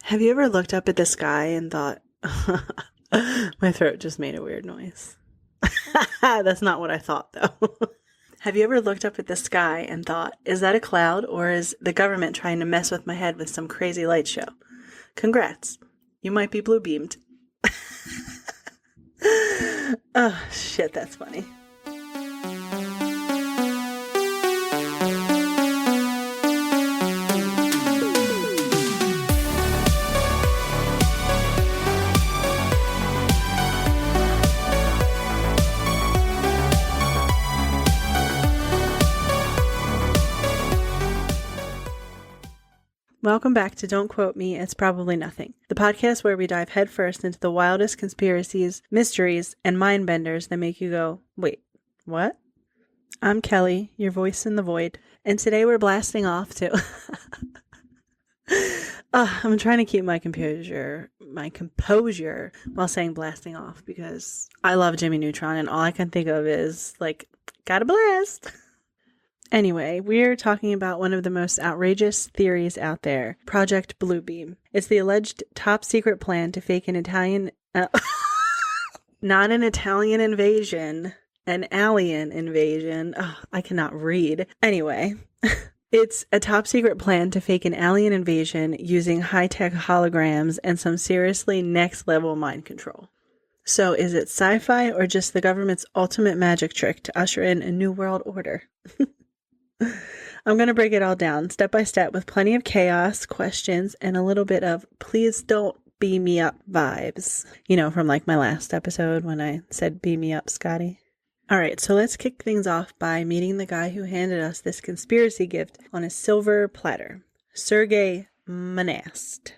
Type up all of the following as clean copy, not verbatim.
Have you ever looked up at the sky and thought, my throat just made a weird noise. That's not what I thought, though. Have you ever looked up at the sky and thought, is that a cloud or is the government trying to mess with my head with some crazy light show? Congrats. You might be blue beamed. Oh, shit, that's funny. Welcome back to Don't Quote Me, It's Probably Nothing, the podcast where we dive headfirst into the wildest conspiracies, mysteries, and mind benders that make you go, wait, what? I'm Kelly, your voice in the void, and today we're blasting off to... I'm trying to keep my composure while saying blasting off because I love Jimmy Neutron and all I can think of is, gotta blast. Anyway, we're talking about one of the most outrageous theories out there, Project Bluebeam. It's the alleged top secret plan to fake an Italian... not an Italian invasion, an alien invasion. Oh, I cannot read. Anyway, it's a top secret plan to fake an alien invasion using high-tech holograms and some seriously next-level mind control. So is it sci-fi or just the government's ultimate magic trick to usher in a new world order? I'm going to break it all down step by step with plenty of chaos, questions, and a little bit of please don't beam me up vibes. You know, from my last episode when I said beam me up, Scotty. All right, so let's kick things off by meeting the guy who handed us this conspiracy gift on a silver platter, Sergei Monast.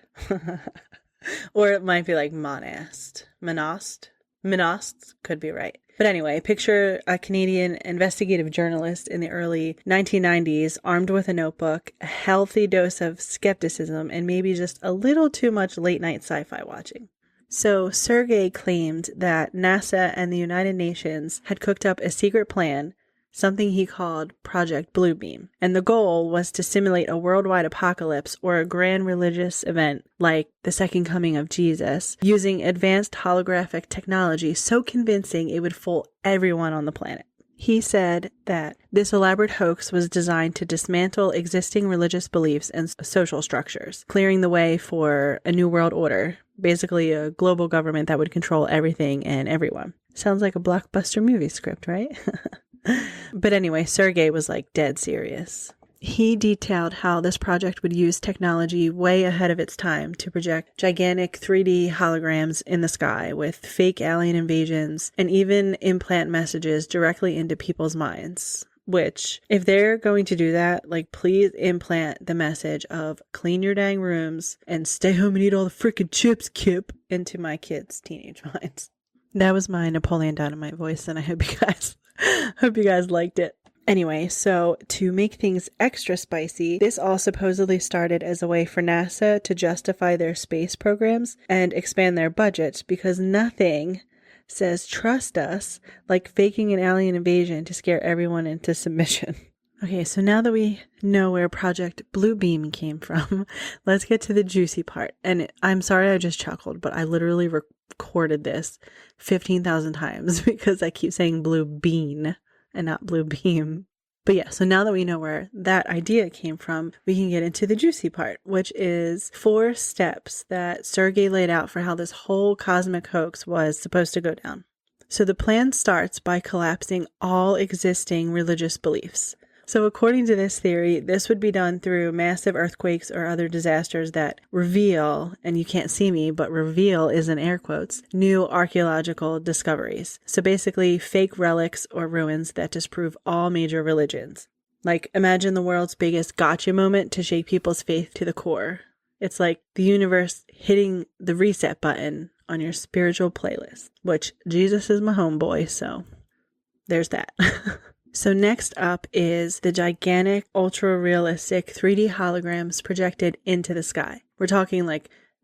Or it might be Monast. Minost could be right. But anyway, picture a Canadian investigative journalist in the early 1990s armed with a notebook, a healthy dose of skepticism, and maybe just a little too much late-night sci-fi watching. So Sergei claimed that NASA and the United Nations had cooked up a secret plan, something he called Project Bluebeam, and the goal was to simulate a worldwide apocalypse or a grand religious event like the Second Coming of Jesus, using advanced holographic technology so convincing it would fool everyone on the planet. He said that this elaborate hoax was designed to dismantle existing religious beliefs and social structures, clearing the way for a new world order, basically a global government that would control everything and everyone. Sounds like a blockbuster movie script, right? But anyway, Sergei was dead serious. He detailed how this project would use technology way ahead of its time to project gigantic 3D holograms in the sky with fake alien invasions and even implant messages directly into people's minds. Which, if they're going to do that, please implant the message of clean your dang rooms and stay home and eat all the freaking chips, Kip, into my kids' teenage minds. That was my Napoleon Dynamite voice, and I hope you guys liked it. Anyway, so to make things extra spicy, this all supposedly started as a way for NASA to justify their space programs and expand their budget because nothing says trust us like faking an alien invasion to scare everyone into submission. Okay, so now that we know where Project Bluebeam came from, let's get to the juicy part. And I'm sorry I just chuckled, but I literally recorded this 15,000 times because I keep saying blue bean and not blue beam. But yeah, so now that we know where that idea came from, we can get into the juicy part, which is 4 steps that Sergei laid out for how this whole cosmic hoax was supposed to go down. So the plan starts by collapsing all existing religious beliefs. So according to this theory, this would be done through massive earthquakes or other disasters that reveal, and you can't see me, but reveal is in air quotes, new archaeological discoveries. So basically fake relics or ruins that disprove all major religions. Imagine the world's biggest gotcha moment to shake people's faith to the core. It's like the universe hitting the reset button on your spiritual playlist, which Jesus is my homeboy, so there's that. So next up is the gigantic, ultra-realistic 3D holograms projected into the sky. We're talking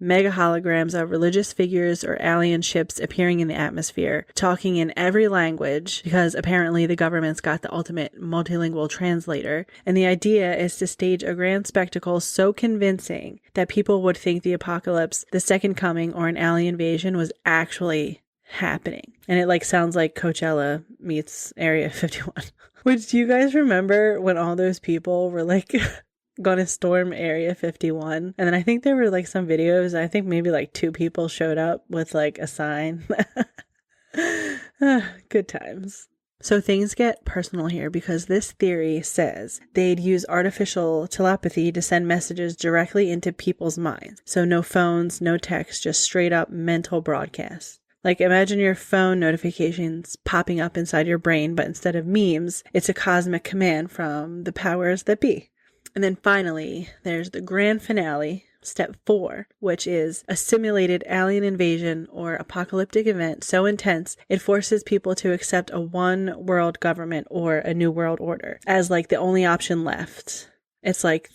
mega holograms of religious figures or alien ships appearing in the atmosphere, talking in every language, because apparently the government's got the ultimate multilingual translator. And the idea is to stage a grand spectacle so convincing that people would think the apocalypse, the second coming, or an alien invasion was actually happening. And it like sounds like Coachella meets Area 51. Which, do you guys remember when all those people were like gonna storm Area 51? And then I think there were like some videos, I think maybe like 2 people showed up with like a sign. Good times. So things get personal here because this theory says they'd use artificial telepathy to send messages directly into people's minds. So no phones, no text, just straight up mental broadcasts. Like, imagine your phone notifications popping up inside your brain, but instead of memes, it's a cosmic command from the powers that be. And then finally, there's the grand finale, step 4, which is a simulated alien invasion or apocalyptic event so intense it forces people to accept a one world government or a new world order as like the only option left. It's like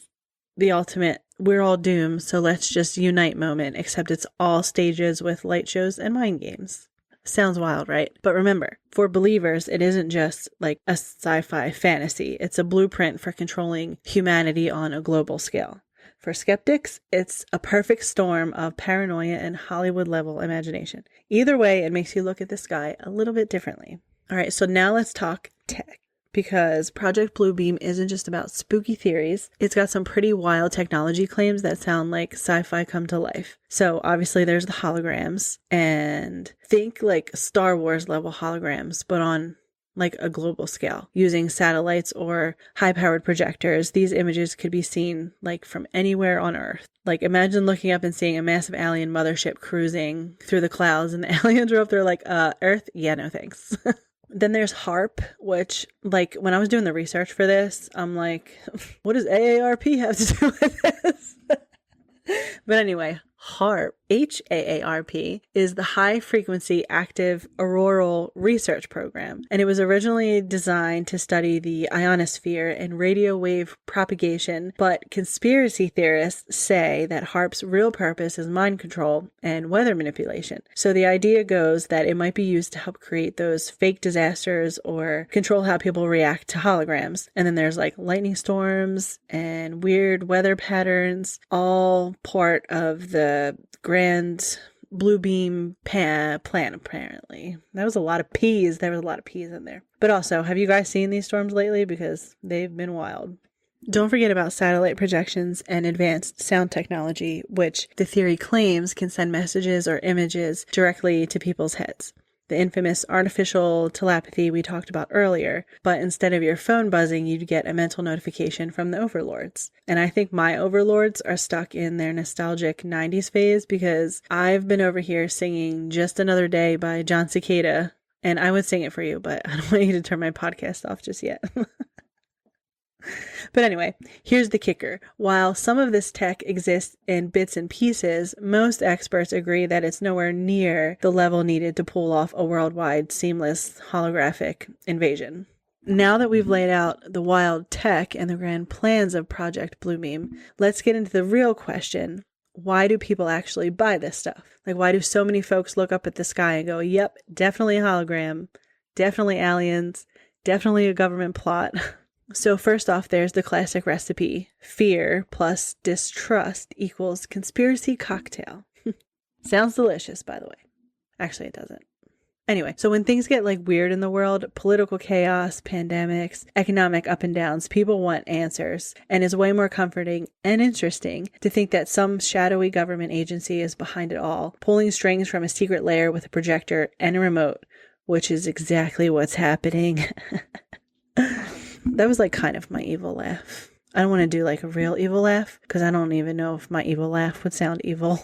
the ultimate, we're all doomed, so let's just unite moment, except it's all stages with light shows and mind games. Sounds wild, right? But remember, for believers, it isn't just like a sci-fi fantasy. It's a blueprint for controlling humanity on a global scale. For skeptics, it's a perfect storm of paranoia and Hollywood-level imagination. Either way, it makes you look at the sky a little bit differently. All right, so now let's talk tech. Because Project Bluebeam isn't just about spooky theories. It's got some pretty wild technology claims that sound like sci-fi come to life. So obviously there's the holograms, and think like Star Wars level holograms, but on like a global scale. Using satellites or high-powered projectors, these images could be seen like from anywhere on Earth. Like, imagine looking up and seeing a massive alien mothership cruising through the clouds, and the aliens are up there like, Earth? Yeah, no thanks. Then there's HARP, which, like, when I was doing the research for this, I'm like, what does AARP have to do with this? But anyway, HARP, HAARP, is the High Frequency Active Auroral Research Program, and it was originally designed to study the ionosphere and radio wave propagation, but conspiracy theorists say that HARP's real purpose is mind control and weather manipulation. So the idea goes that it might be used to help create those fake disasters or control how people react to holograms. And then there's like lightning storms and weird weather patterns, all part of the grand Bluebeam plan, apparently. That was a lot of P's. There was a lot of P's in there. But also, have you guys seen these storms lately? Because they've been wild. Don't forget about satellite projections and advanced sound technology, which the theory claims can send messages or images directly to people's heads. The infamous artificial telepathy we talked about earlier, but instead of your phone buzzing, you'd get a mental notification from the overlords. And I think my overlords are stuck in their nostalgic 90s phase, because I've been over here singing Just Another Day by John Cicada, and I would sing it for you, but I don't want you to turn my podcast off just yet. But anyway, here's the kicker. While some of this tech exists in bits and pieces, most experts agree that it's nowhere near the level needed to pull off a worldwide seamless holographic invasion. Now that we've laid out the wild tech and the grand plans of Project Bluebeam, let's get into the real question. Why do people actually buy this stuff? Like, why do so many folks look up at the sky and go, yep, definitely a hologram, definitely aliens, definitely a government plot? So first off, there's the classic recipe. Fear plus distrust equals conspiracy cocktail. Sounds delicious, by the way. Actually, it doesn't. Anyway, so when things get like weird in the world, political chaos, pandemics, economic up and downs, people want answers. And it's way more comforting and interesting to think that some shadowy government agency is behind it all, pulling strings from a secret lair with a projector and a remote, which is exactly what's happening. That was like kind of my evil laugh. I don't want to do like a real evil laugh because I don't even know if my evil laugh would sound evil.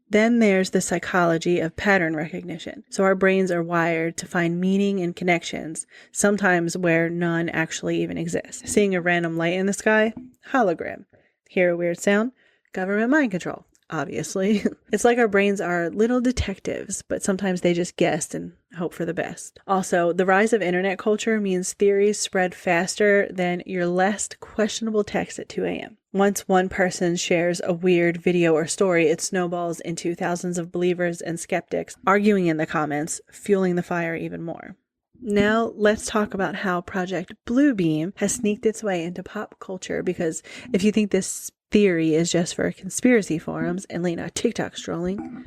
Then there's the psychology of pattern recognition. So our brains are wired to find meaning and connections, sometimes where none actually even exist. Seeing a random light in the sky, hologram. Hear a weird sound, government mind control. Obviously. It's like our brains are little detectives, but sometimes they just guess and hope for the best. Also, the rise of internet culture means theories spread faster than your last questionable text at 2 a.m. Once one person shares a weird video or story, it snowballs into thousands of believers and skeptics arguing in the comments, fueling the fire even more. Now, let's talk about how Project Bluebeam has sneaked its way into pop culture, because if you think this theory is just for conspiracy forums and late night TikTok strolling,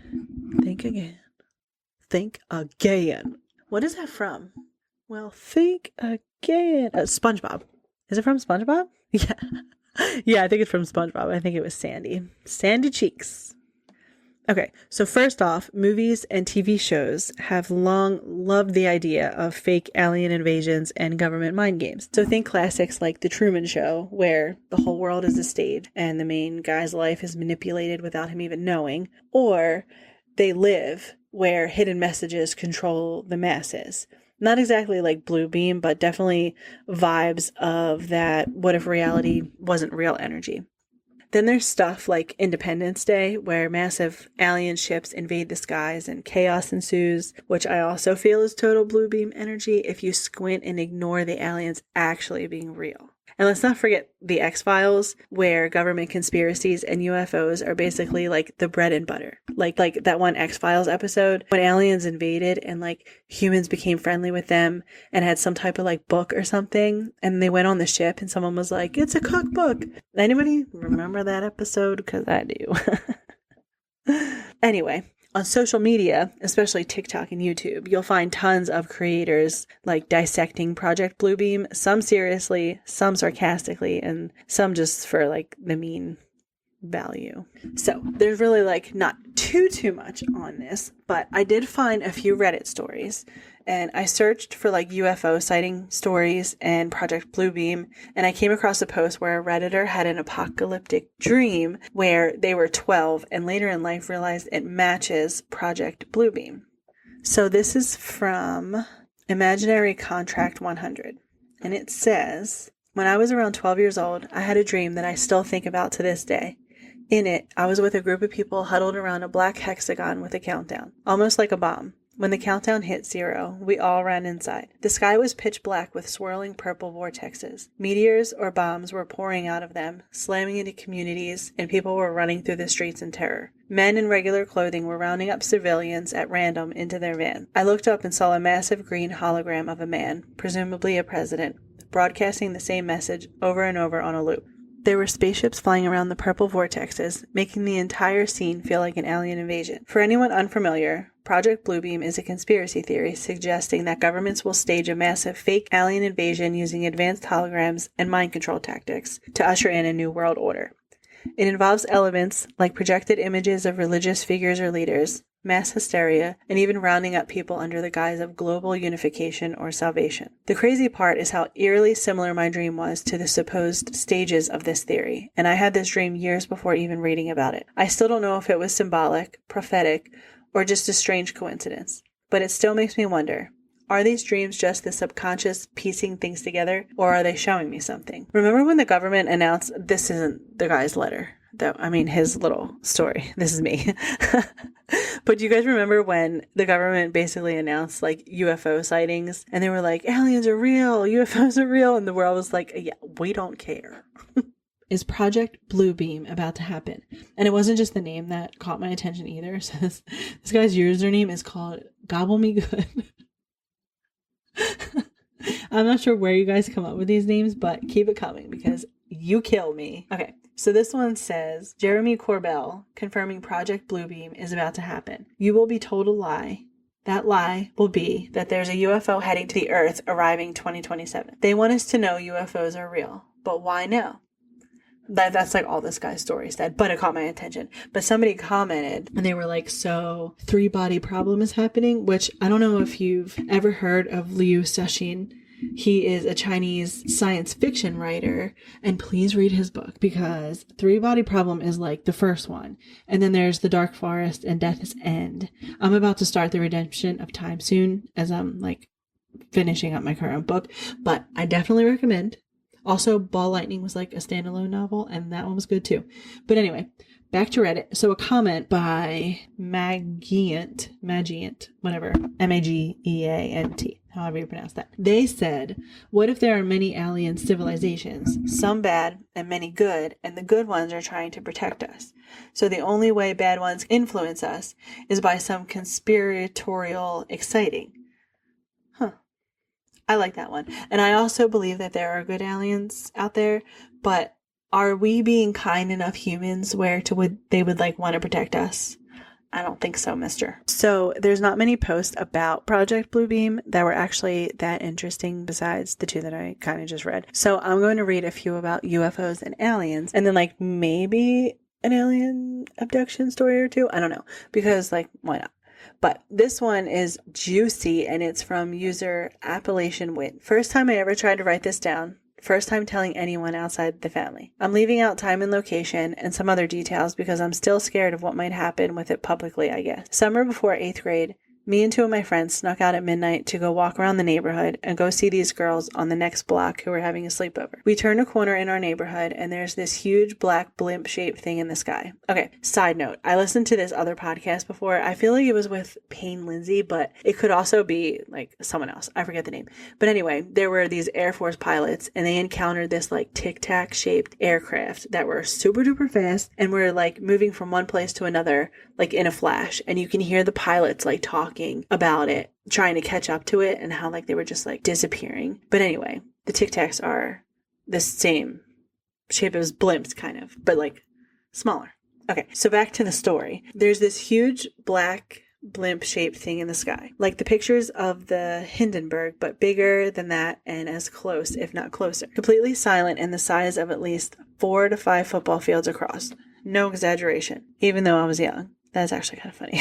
think again. Think again. What is that from? Well, think again. SpongeBob. Is it from SpongeBob? Yeah. Yeah, I think it's from SpongeBob. I think it was Sandy. Sandy Cheeks. Okay, so first off, movies and TV shows have long loved the idea of fake alien invasions and government mind games. So think classics like The Truman Show, where the whole world is a stage and the main guy's life is manipulated without him even knowing. Or They Live, where hidden messages control the masses. Not exactly like Bluebeam, but definitely vibes of that what if reality wasn't real energy. Then there's stuff like Independence Day, where massive alien ships invade the skies and chaos ensues, which I also feel is total Bluebeam energy if you squint and ignore the aliens actually being real. And let's not forget the X-Files, where government conspiracies and UFOs are basically like the bread and butter. Like that one X-Files episode when aliens invaded and like humans became friendly with them and had some type of like book or something. And they went on the ship and someone was like, "It's a cookbook." Anybody remember that episode? Because I do. Anyway. On social media, especially TikTok and YouTube, you'll find tons of creators like dissecting Project Bluebeam, some seriously, some sarcastically, and some just for like the meme value. So there's really like not too much on this, but I did find a few Reddit stories, and I searched for like UFO sighting stories and Project Bluebeam, and I came across a post where a Redditor had an apocalyptic dream where they were 12 and later in life realized it matches Project Bluebeam. So this is from Imaginary Contract 100, and it says, "When I was around 12 years old, I had a dream that I still think about to this day. In it, I was with a group of people huddled around a black hexagon with a countdown, almost like a bomb. When the countdown hit 0, we all ran inside. The sky was pitch black with swirling purple vortexes. Meteors or bombs were pouring out of them, slamming into communities, and people were running through the streets in terror. Men in regular clothing were rounding up civilians at random into their van. I looked up and saw a massive green hologram of a man, presumably a president, broadcasting the same message over and over on a loop. There were spaceships flying around the purple vortexes, making the entire scene feel like an alien invasion. For anyone unfamiliar, Project Bluebeam is a conspiracy theory suggesting that governments will stage a massive fake alien invasion using advanced holograms and mind control tactics to usher in a new world order. It involves elements like projected images of religious figures or leaders, mass hysteria, and even rounding up people under the guise of global unification or salvation. The crazy part is how eerily similar my dream was to the supposed stages of this theory, and I had this dream years before even reading about it. I still don't know if it was symbolic, prophetic, or just a strange coincidence, but it still makes me wonder, are these dreams just the subconscious piecing things together, or are they showing me something? Remember when the government announced, this isn't the guy's letter, though, I mean his little story, this is me. But do you guys remember when the government basically announced like UFO sightings and they were like, aliens are real, UFOs are real, and the world was like, yeah, we don't care. Is Project Bluebeam about to happen? And it wasn't just the name that caught my attention either. So this guy's username is called Gobble Me Good. I'm not sure where you guys come up with these names, but keep it coming because you kill me. Okay. So this one says, Jeremy Corbell confirming Project Bluebeam is about to happen. You will be told a lie. That lie will be that there's a UFO heading to the Earth arriving 2027. They want us to know UFOs are real, but why now? That's like all this guy's story said, but it caught my attention. But somebody commented and they were like, so 3-body problem is happening, which I don't know if you've ever heard of Liu Cixin. He is a Chinese science fiction writer, and please read his book because 3-body problem is like the first one. And then there's The Dark Forest and Death's End. I'm about to start The Redemption of Time soon as I'm like finishing up my current book, but I definitely recommend. Also, Ball Lightning was like a standalone novel, and that one was good too. But anyway, back to Reddit. So a comment by Magiant, whatever, Mageant. however you pronounce that. They said, what if there are many alien civilizations, some bad and many good, and the good ones are trying to protect us? So the only way bad ones influence us is by some conspiratorial exciting. Huh. I like that one. And I also believe that there are good aliens out there, but are we being kind enough humans where they would like want to protect us? I don't think so, mister. So there's not many posts about Project Bluebeam that were actually that interesting besides the two that I kind of just read. So I'm going to read a few about UFOs and aliens, and then like maybe an alien abduction story or two. I don't know, because like, why not? But this one is juicy, and it's from user Appalachian Wit. First time I ever tried to write this down. First time telling anyone outside the family. I'm leaving out time and location and some other details because I'm still scared of what might happen with it publicly, I guess. Summer before 8th grade, me and two of my friends snuck out at midnight to go walk around the neighborhood and go see these girls on the next block who were having a sleepover. We turned a corner in our neighborhood and there's this huge black blimp-shaped thing in the sky. Okay, side note, I listened to this other podcast before. I feel like it was with Payne Lindsay, but it could also be like someone else. I forget the name. But anyway, there were these Air Force pilots and they encountered this like tic-tac shaped aircraft that were super duper fast and were like moving from one place to another like in a flash. And you can hear the pilots like talking about it, trying to catch up to it, and how like they were just like disappearing. But anyway, the Tic Tacs are the same shape as blimps kind of, but like smaller. Okay, so back to the story. There's this huge black blimp shaped thing in the sky, like the pictures of the Hindenburg, but bigger than that and as close, if not closer. Completely silent and the size of at least 4 to 5 football fields across. No exaggeration, even though I was young. That's actually kind of funny.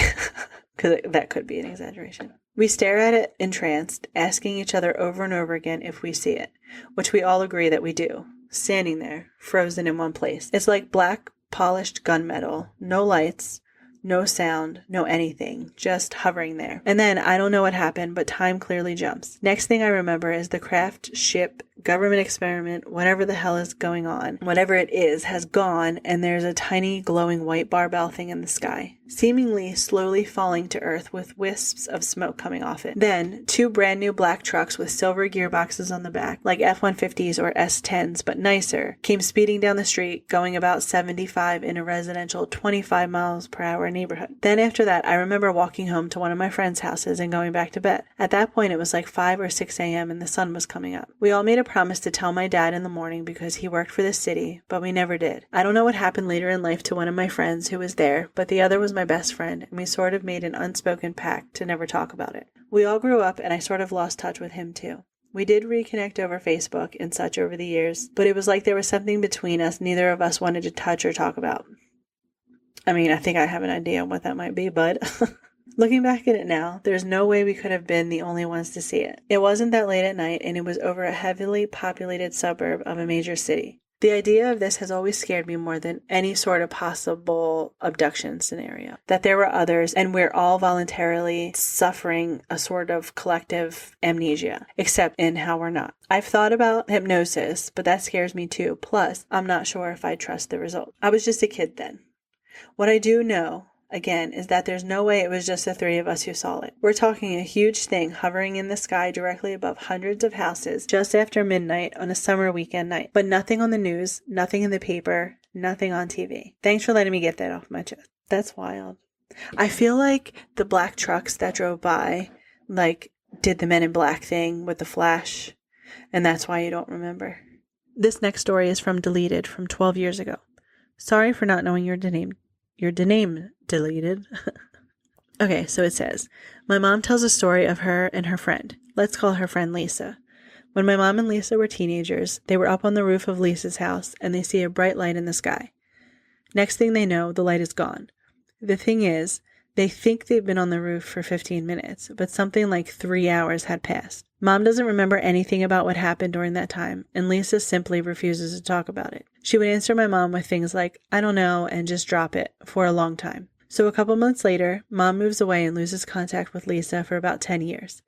Because that could be an exaggeration. We stare at it entranced, asking each other over and over again if we see it, which we all agree that we do, standing there, frozen in one place. It's like black, polished gunmetal, no lights, no sound, no anything, just hovering there. And then, I don't know what happened, but time clearly jumps. Next thing I remember is the craft, ship, government experiment, whatever the hell is going on, whatever it is, has gone, and there's a tiny glowing white barbell thing in the sky, seemingly slowly falling to earth with wisps of smoke coming off it. Then, 2 brand new black trucks with silver gearboxes on the back, like F-150s or S-10s, but nicer, came speeding down the street, going about 75 in a residential 25 miles per hour neighborhood. Then after that, I remember walking home to one of my friends' houses and going back to bed. At that point, it was like 5 or 6 a.m. and the sun was coming up. We all made a promise to tell my dad in the morning because he worked for the city, but we never did. I don't know what happened later in life to one of my friends who was there, but the other was my best friend, and we sort of made an unspoken pact to never talk about it. We all grew up, and I sort of lost touch with him too. We did reconnect over Facebook and such over the years, but it was like there was something between us neither of us wanted to touch or talk about. I mean, I think I have an idea what that might be, bud. Looking back at it now, there's no way we could have been the only ones to see it. It wasn't that late at night, and it was over a heavily populated suburb of a major city. The idea of this has always scared me more than any sort of possible abduction scenario. That there were others, and we're all voluntarily suffering a sort of collective amnesia, except in how we're not. I've thought about hypnosis, but that scares me too. Plus, I'm not sure if I trust the result. I was just a kid then. What I do know, again, is that there's no way it was just the 3 of us who saw it. We're talking a huge thing hovering in the sky directly above hundreds of houses just after midnight on a summer weekend night. But nothing on the news, nothing in the paper, nothing on TV. Thanks for letting me get that off my chest. That's wild. I feel like the black trucks that drove by, like, did the Men in Black thing with the flash, and that's why you don't remember. This next story is from Deleted from 12 years ago. Sorry for not knowing your name deleted. Okay, so it says, my mom tells a story of her and her friend. Let's call her friend Lisa. When my mom and Lisa were teenagers, they were up on the roof of Lisa's house and they see a bright light in the sky. Next thing they know, the light is gone. The thing is, they think they've been on the roof for 15 minutes, but something like 3 hours had passed. Mom doesn't remember anything about what happened during that time, and Lisa simply refuses to talk about it. She would answer my mom with things like, I don't know, and just drop it for a long time. So a couple months later, Mom moves away and loses contact with Lisa for about 10 years.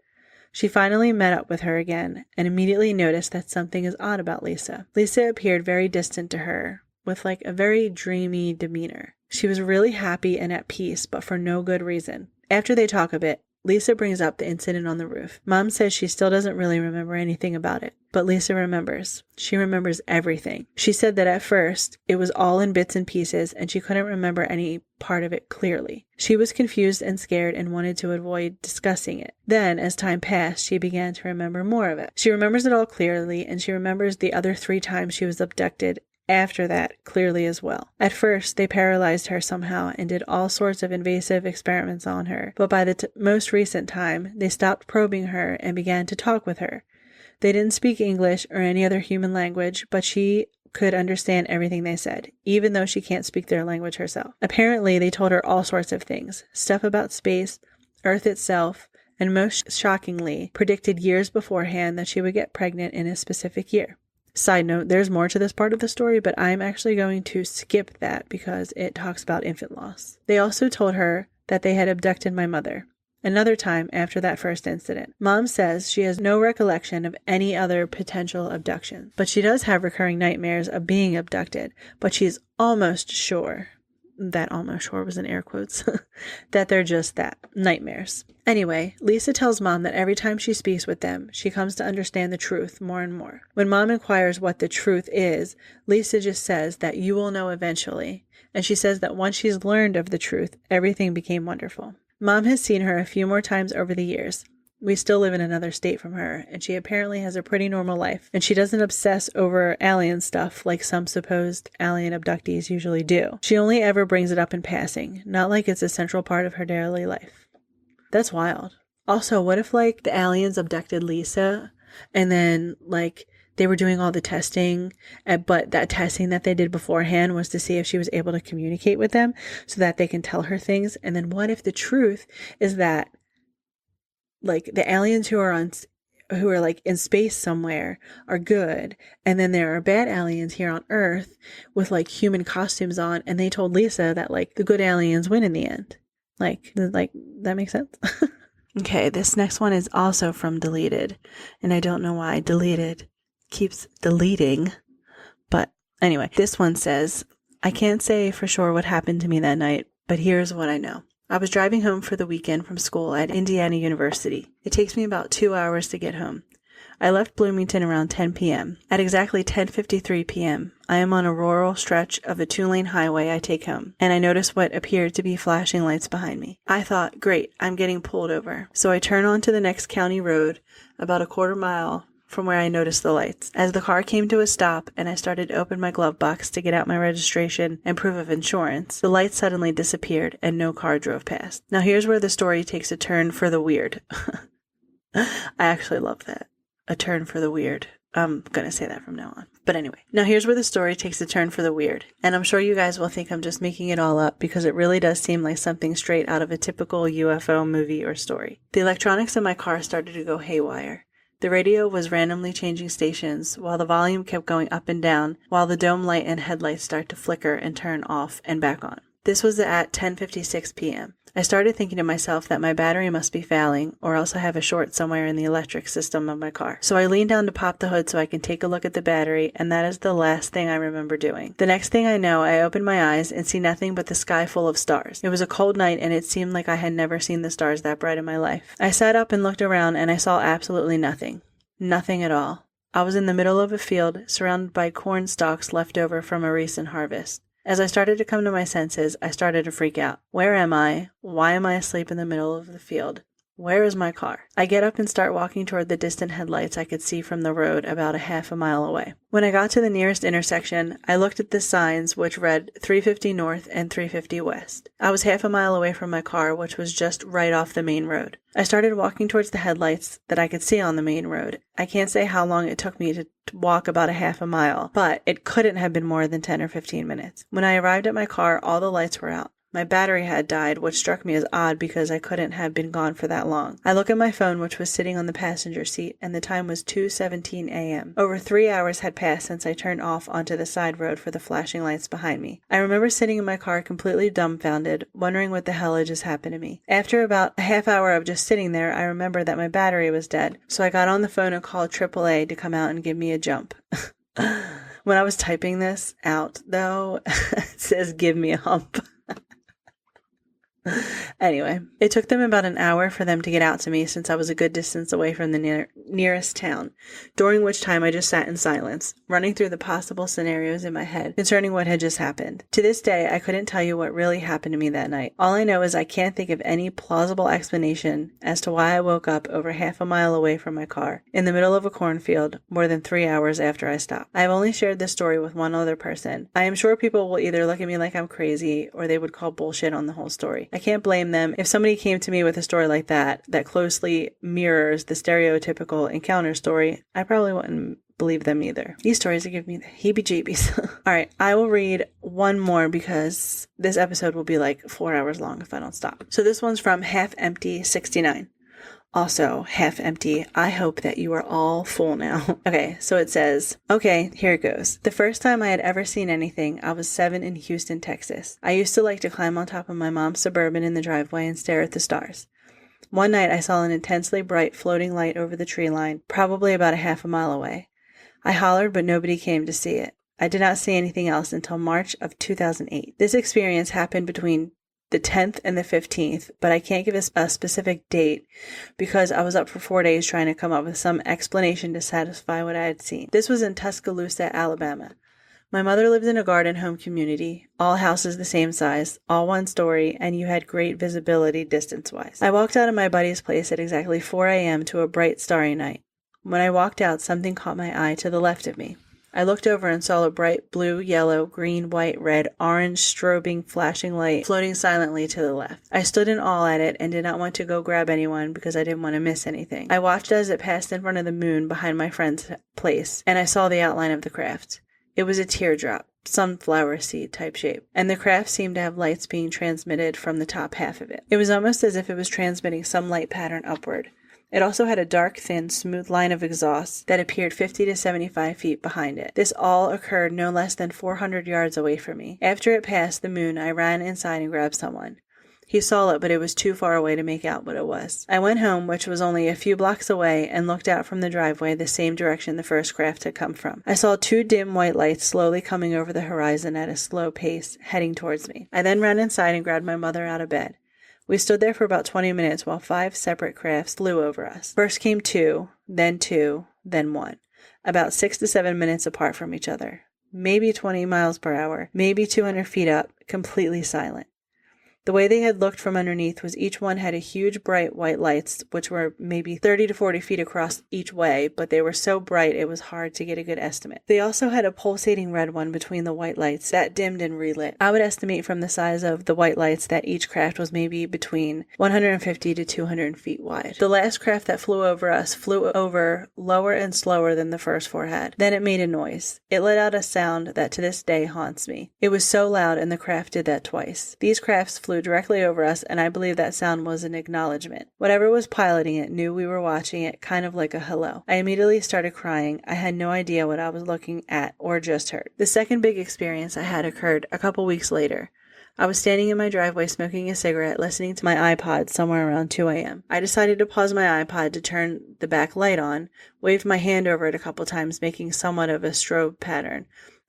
She finally met up with her again, and immediately noticed that something is odd about Lisa. Lisa appeared very distant to her, with like a very dreamy demeanor. She was really happy and at peace, but for no good reason. After they talk a bit, Lisa brings up the incident on the roof. Mom says she still doesn't really remember anything about it, but Lisa remembers. She remembers everything. She said that at first, it was all in bits and pieces, and she couldn't remember any part of it clearly. She was confused and scared and wanted to avoid discussing it. Then, as time passed, she began to remember more of it. She remembers it all clearly, and she remembers the other 3 times she was abducted after that clearly as well. At first, they paralyzed her somehow and did all sorts of invasive experiments on her, but by the most recent time, they stopped probing her and began to talk with her. They didn't speak English or any other human language, but she could understand everything they said, even though she can't speak their language herself. Apparently, they told her all sorts of things, stuff about space, Earth itself, and most shockingly, predicted years beforehand that she would get pregnant in a specific year. Side note, there's more to this part of the story, but I'm actually going to skip that because it talks about infant loss. They also told her that they had abducted my mother. Another time after that first incident. Mom says she has no recollection of any other potential abduction, but she does have recurring nightmares of being abducted, but she's almost sure, that almost sure was in air quotes, that they're just that, nightmares. Anyway, Lisa tells Mom that every time she speaks with them, she comes to understand the truth more and more. When Mom inquires what the truth is, Lisa just says that you will know eventually, and she says that once she's learned of the truth, everything became wonderful. Mom has seen her a few more times over the years. We still live in another state from her, and she apparently has a pretty normal life, and she doesn't obsess over alien stuff like some supposed alien abductees usually do. She only ever brings it up in passing, not like it's a central part of her daily life. That's wild. Also, what if, like, the aliens abducted Lisa, and then, like, they were doing all the testing, but that testing that they did beforehand was to see if she was able to communicate with them so that they can tell her things, and then what if the truth is that, like, the aliens who are like in space somewhere are good, and then there are bad aliens here on Earth with like human costumes on, and they told Lisa that like the good aliens win in the end. Like that makes sense. Okay, this next one is also from Deleted, and I don't know why Deleted keeps deleting, but anyway, this one says, I can't say for sure what happened to me that night, but here's what I know. I was driving home for the weekend from school at Indiana University. It takes me about 2 hours to get home. I left Bloomington around 10 p.m. At exactly 10:53 p.m., I am on a rural stretch of a 2-lane highway I take home, and I notice what appeared to be flashing lights behind me. I thought, great, I'm getting pulled over. So I turn onto the next county road, about a quarter mile from where I noticed the lights. As the car came to a stop and I started to open my glove box to get out my registration and proof of insurance, the lights suddenly disappeared and no car drove past. Now here's where the story takes a turn for the weird. I actually love that. A turn for the weird. I'm going to say that from now on. But anyway, now here's where the story takes a turn for the weird. And I'm sure you guys will think I'm just making it all up because it really does seem like something straight out of a typical UFO movie or story. The electronics in my car started to go haywire. The radio was randomly changing stations while the volume kept going up and down while the dome light and headlights start to flicker and turn off and back on. This was at 10:56 p.m. I started thinking to myself that my battery must be failing or else I have a short somewhere in the electric system of my car. So I leaned down to pop the hood so I can take a look at the battery, and that is the last thing I remember doing. The next thing I know, I open my eyes and see nothing but the sky full of stars. It was a cold night and it seemed like I had never seen the stars that bright in my life. I sat up and looked around and I saw absolutely nothing. Nothing at all. I was in the middle of a field surrounded by corn stalks left over from a recent harvest. As I started to come to my senses, I started to freak out. Where am I? Why am I asleep in the middle of the field? Where is my car? I get up and start walking toward the distant headlights I could see from the road about a half a mile away. When I got to the nearest intersection, I looked at the signs which read 350 North and 350 West. I was half a mile away from my car, which was just right off the main road. I started walking towards the headlights that I could see on the main road. I can't say how long it took me to walk about a half a mile, but it couldn't have been more than 10 or 15 minutes. When I arrived at my car, all the lights were out. My battery had died, which struck me as odd because I couldn't have been gone for that long. I look at my phone, which was sitting on the passenger seat, and the time was 2:17 a.m. Over 3 hours had passed since I turned off onto the side road for the flashing lights behind me. I remember sitting in my car completely dumbfounded, wondering what the hell had just happened to me. After about a half hour of just sitting there, I remembered that my battery was dead, so I got on the phone and called AAA to come out and give me a jump. When I was typing this out, though, it says give me a hump. Anyway, it took them about an hour for them to get out to me since I was a good distance away from the nearest town, during which time I just sat in silence, running through the possible scenarios in my head concerning what had just happened. To this day, I couldn't tell you what really happened to me that night. All I know is I can't think of any plausible explanation as to why I woke up over half a mile away from my car, in the middle of a cornfield, more than 3 hours after I stopped. I have only shared this story with one other person. I am sure people will either look at me like I'm crazy, or they would call bullshit on the whole story. I can't blame them. If somebody came to me with a story like that closely mirrors the stereotypical encounter story, I probably wouldn't believe them either. These stories are giving me the heebie-jeebies. Alright, I will read one more because this episode will be like 4 hours long if I don't stop. So this one's from Half Empty 69. Also, half empty. I hope that you are all full now. Okay, so it says, okay, here it goes. The first time I had ever seen anything, I was 7 in Houston, Texas. I used to like to climb on top of my mom's Suburban in the driveway and stare at the stars. One night I saw an intensely bright floating light over the tree line, probably about a half a mile away. I hollered, but nobody came to see it. I did not see anything else until March of 2008. This experience happened between the 10th and the 15th, but I can't give a specific date because I was up for 4 days trying to come up with some explanation to satisfy what I had seen. This was in Tuscaloosa, Alabama. My mother lived in a garden home community, all houses the same size, all one story, and you had great visibility distance-wise. I walked out of my buddy's place at exactly 4 a.m. to a bright, starry night. When I walked out, something caught my eye to the left of me. I looked over and saw a bright blue, yellow, green, white, red, orange, strobing, flashing light floating silently to the left. I stood in awe at it and did not want to go grab anyone because I didn't want to miss anything. I watched as it passed in front of the moon behind my friend's place, and I saw the outline of the craft. It was a teardrop, sunflower seed type shape, and the craft seemed to have lights being transmitted from the top half of it. It was almost as if it was transmitting some light pattern upward. It also had a dark, thin, smooth line of exhaust that appeared 50 to 75 feet behind it. This all occurred no less than 400 yards away from me. After it passed the moon, I ran inside and grabbed someone. He saw it, but it was too far away to make out what it was. I went home, which was only a few blocks away, and looked out from the driveway the same direction the first craft had come from. I saw 2 dim white lights slowly coming over the horizon at a slow pace, heading towards me. I then ran inside and grabbed my mother out of bed. We stood there for about 20 minutes while 5 separate crafts flew over us. First came 2, then 1, about 6 to 7 minutes apart from each other. Maybe 20 miles per hour, maybe 200 feet up, completely silent. The way they had looked from underneath was each one had a huge bright white lights, which were maybe 30 to 40 feet across each way, but they were so bright it was hard to get a good estimate. They also had a pulsating red one between the white lights that dimmed and relit. I would estimate from the size of the white lights that each craft was maybe between 150 to 200 feet wide. The last craft that flew over us flew over lower and slower than the first 4 had. Then it made a noise. It let out a sound that to this day haunts me. It was so loud, and the craft did that twice. These crafts flew directly over us, and I believe that sound was an acknowledgement. Whatever was piloting it knew we were watching it, kind of like a hello. I immediately started crying. I had no idea what I was looking at or just heard. The second big experience I had occurred a couple weeks later. I was standing in my driveway smoking a cigarette, listening to my iPod somewhere around 2 a.m. I decided to pause my iPod to turn the back light on, waved my hand over it a couple times, making somewhat of a strobe pattern.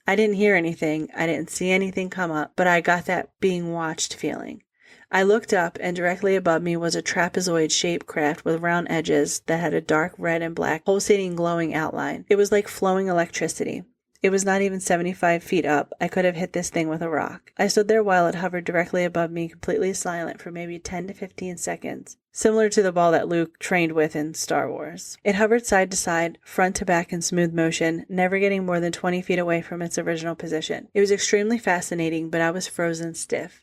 I didn't hear anything, I didn't see anything come up, but I got that being watched feeling. I looked up, and directly above me was a trapezoid-shaped craft with round edges that had a dark red and black, pulsating, glowing outline. It was like flowing electricity. It was not even 75 feet up. I could have hit this thing with a rock. I stood there while it hovered directly above me, completely silent for maybe 10 to 15 seconds, similar to the ball that Luke trained with in Star Wars. It hovered side to side, front to back in smooth motion, never getting more than 20 feet away from its original position. It was extremely fascinating, but I was frozen stiff.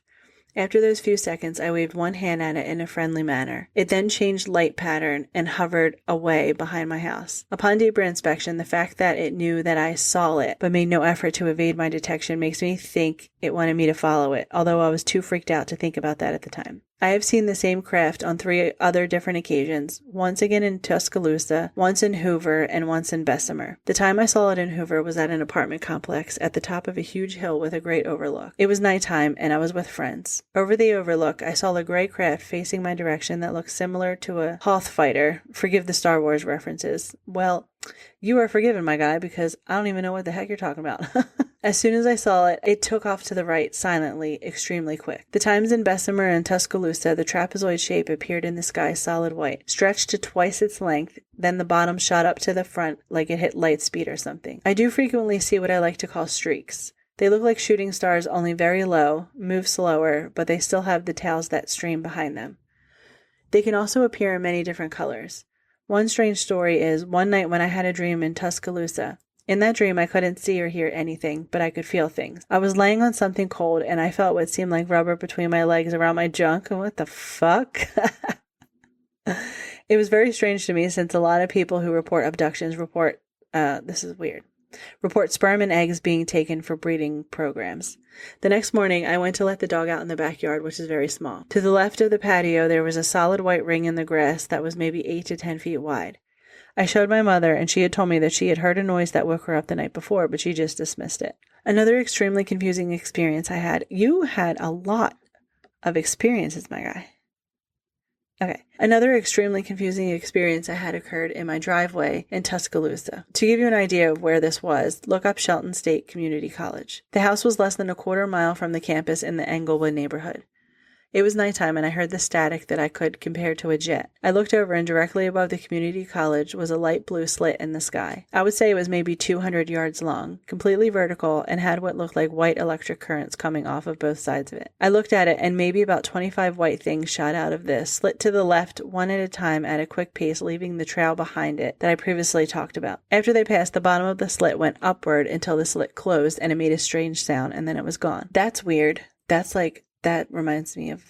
After those few seconds, I waved one hand at it in a friendly manner. It then changed light pattern and hovered away behind my house. Upon deeper inspection, the fact that it knew that I saw it, but made no effort to evade my detection, makes me think it wanted me to follow it, although I was too freaked out to think about that at the time. I have seen the same craft on 3 other different occasions, once again in Tuscaloosa, once in Hoover, and once in Bessemer. The time I saw it in Hoover was at an apartment complex at the top of a huge hill with a great overlook. It was nighttime, and I was with friends. Over the overlook, I saw a gray craft facing my direction that looked similar to a Hoth fighter. Forgive the Star Wars references. Well, You are forgiven, my guy, because I don't even know what the heck you're talking about. As soon as I saw it, it took off to the right, silently, extremely quick. The times in Bessemer and Tuscaloosa, the trapezoid shape appeared in the sky solid white, stretched to twice its length, then the bottom shot up to the front like it hit light speed or something. I do frequently see what I like to call streaks. They look like shooting stars, only very low, move slower, but they still have the tails that stream behind them. They can also appear in many different colors. One strange story is, one night when I had a dream in Tuscaloosa. In that dream, I couldn't see or hear anything, but I could feel things. I was laying on something cold, and I felt what seemed like rubber between my legs around my junk. What the fuck? It was very strange to me, since a lot of people who report abductions report sperm and eggs being taken for breeding programs. The next morning, I went to let the dog out in the backyard, which is very small. To the left of the patio, there was a solid white ring in the grass that was maybe 8 to 10 feet wide. I showed my mother, and she had told me that she had heard a noise that woke her up the night before, but she just dismissed it. Another extremely confusing experience I had. You had a lot of experiences, my guy. Okay. Another extremely confusing experience I had occurred in my driveway in Tuscaloosa. To give you an idea of where this was, look up Shelton State Community College. The house was less than a quarter mile from the campus in the Englewood neighborhood. It was nighttime, and I heard the static that I could compare to a jet. I looked over, and directly above the community college was a light blue slit in the sky. I would say it was maybe 200 yards long, completely vertical, and had what looked like white electric currents coming off of both sides of it. I looked at it, and maybe about 25 white things shot out of this, slit to the left one at a time at a quick pace, leaving the trail behind it that I previously talked about. After they passed, the bottom of the slit went upward until the slit closed, and it made a strange sound, and then it was gone. That's weird. That reminds me of,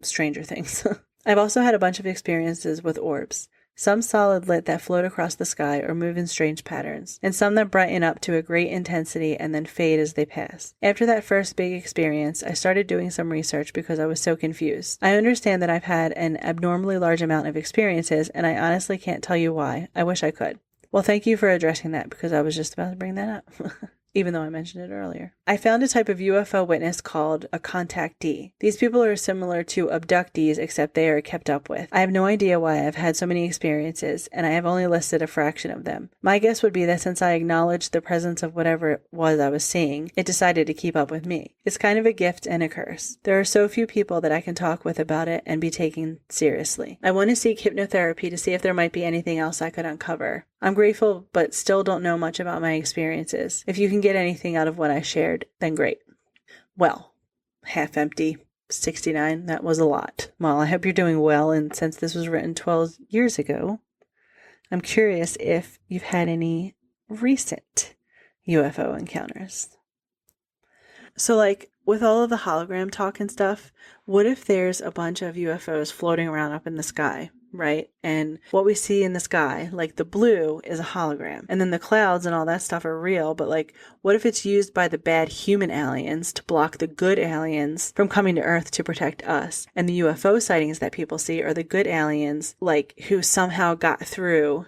Stranger Things. I've also had a bunch of experiences with orbs. Some solid lit that float across the sky or move in strange patterns, and some that brighten up to a great intensity and then fade as they pass. After that first big experience, I started doing some research because I was so confused. I understand that I've had an abnormally large amount of experiences, and I honestly can't tell you why. I wish I could. Well, thank you for addressing that, because I was just about to bring that up. Even though I mentioned it earlier. I found a type of UFO witness called a contactee. These people are similar to abductees, except they are kept up with. I have no idea why I've had so many experiences, and I have only listed a fraction of them. My guess would be that since I acknowledged the presence of whatever it was I was seeing, it decided to keep up with me. It's kind of a gift and a curse. There are so few people that I can talk with about it and be taken seriously. I want to seek hypnotherapy to see if there might be anything else I could uncover. I'm grateful, but still don't know much about my experiences. If you can get anything out of what I shared, then great. Well, half empty, 69, that was a lot. Well, I hope you're doing well, and since this was written 12 years ago, I'm curious if you've had any recent UFO encounters. So, with all of the hologram talk and stuff, what if there's a bunch of UFOs floating around up in the sky? Right? And what we see in the sky, like the blue, is a hologram. And then the clouds and all that stuff are real, but what if it's used by the bad human aliens to block the good aliens from coming to Earth to protect us? And the UFO sightings that people see are the good aliens, who somehow got through.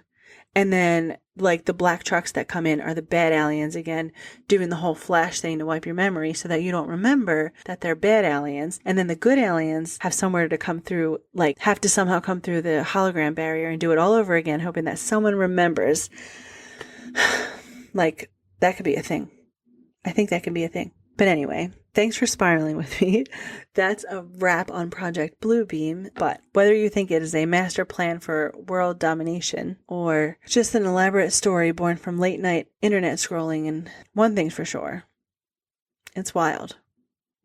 And then, the black trucks that come in are the bad aliens again, doing the whole flash thing to wipe your memory so that you don't remember that they're bad aliens. And then the good aliens have somewhere to come through, have to somehow come through the hologram barrier and do it all over again, hoping that someone remembers. That could be a thing. I think that can be a thing. But anyway, thanks for spiraling with me. That's a wrap on Project Bluebeam. But whether you think it is a master plan for world domination or just an elaborate story born from late night internet scrolling, and one thing's for sure, it's wild.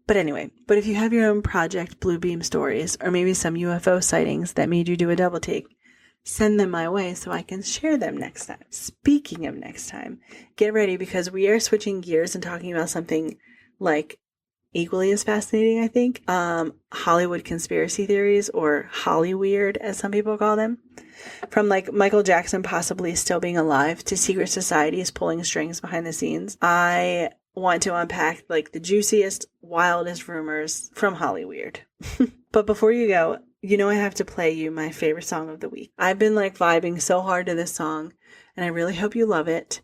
But anyway, if you have your own Project Bluebeam stories, or maybe some UFO sightings that made you do a double take, send them my way so I can share them next time. Speaking of next time, get ready, because we are switching gears and talking about something equally as fascinating, I think. Hollywood conspiracy theories, or Hollyweird, as some people call them. From Michael Jackson possibly still being alive to secret societies pulling strings behind the scenes. I want to unpack the juiciest, wildest rumors from Hollyweird. But before you go, I have to play you my favorite song of the week. I've been vibing so hard to this song, and I really hope you love it.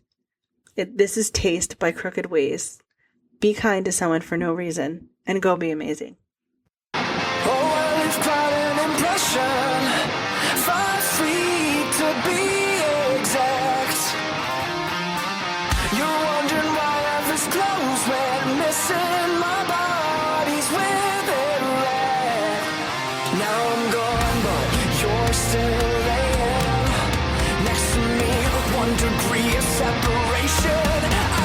This is Taste by Crooked Ways. Be kind to someone for no reason, and go be amazing. Oh, well, it's quite an impression. 5 feet to be exact. Now I'm gone, but you're still laying next to me with 1 degree of separation.